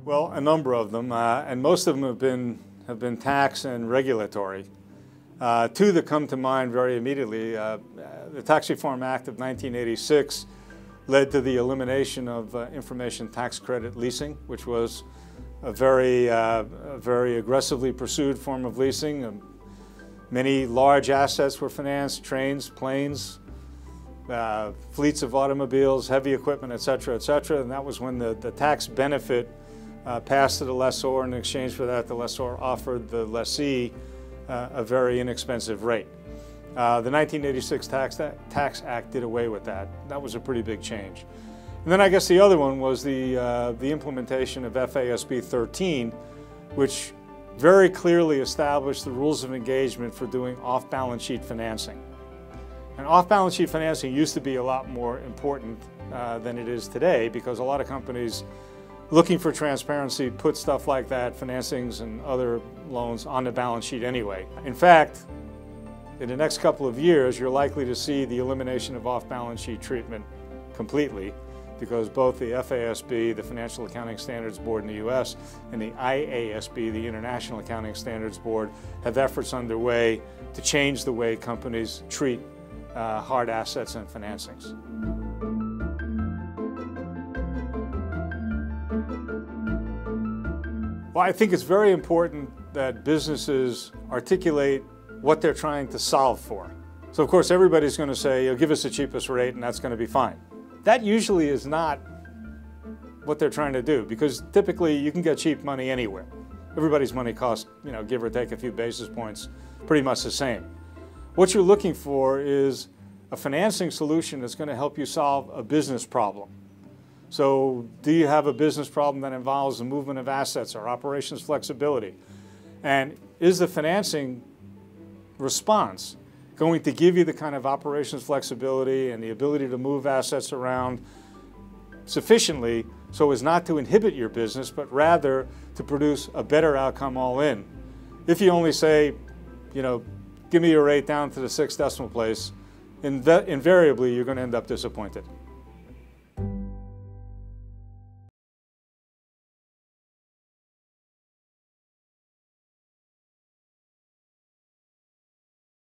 Well, a number of them, and most of them have been tax and regulatory. Two that come to mind very immediately: the Tax Reform Act of 1986 led to the elimination of information tax credit leasing, which was a very aggressively pursued form of leasing. Many large assets were financed: trains, planes, fleets of automobiles, heavy equipment, et cetera, and that was when the tax benefit passed to the lessor. In exchange for that, the lessor offered the lessee a very inexpensive rate. The 1986 Tax Act did away with that. That was a pretty big change. And then I guess the other one was the implementation of FASB 13, which very clearly established the rules of engagement for doing off-balance sheet financing. And off-balance sheet financing used to be a lot more important than it is today, because a lot of companies looking for transparency put stuff like that, financings and other loans, on the balance sheet anyway. In fact, in the next couple of years, you're likely to see the elimination of off-balance sheet treatment completely, because both the FASB, the Financial Accounting Standards Board in the US, and the IASB, the International Accounting Standards Board, have efforts underway to change the way companies treat hard assets and financings. Well, I think it's very important that businesses articulate what they're trying to solve for. So of course everybody's going to say, give us the cheapest rate and that's going to be fine. That usually is not what they're trying to do, because typically you can get cheap money anywhere. Everybody's money costs, give or take a few basis points, pretty much the same. What you're looking for is a financing solution that's going to help you solve a business problem. So do you have a business problem that involves the movement of assets or operations flexibility? And is the financing response going to give you the kind of operations flexibility and the ability to move assets around sufficiently so as not to inhibit your business, but rather to produce a better outcome all in? If you only say, give me your rate down to the 6th decimal place, invariably you're going to end up disappointed.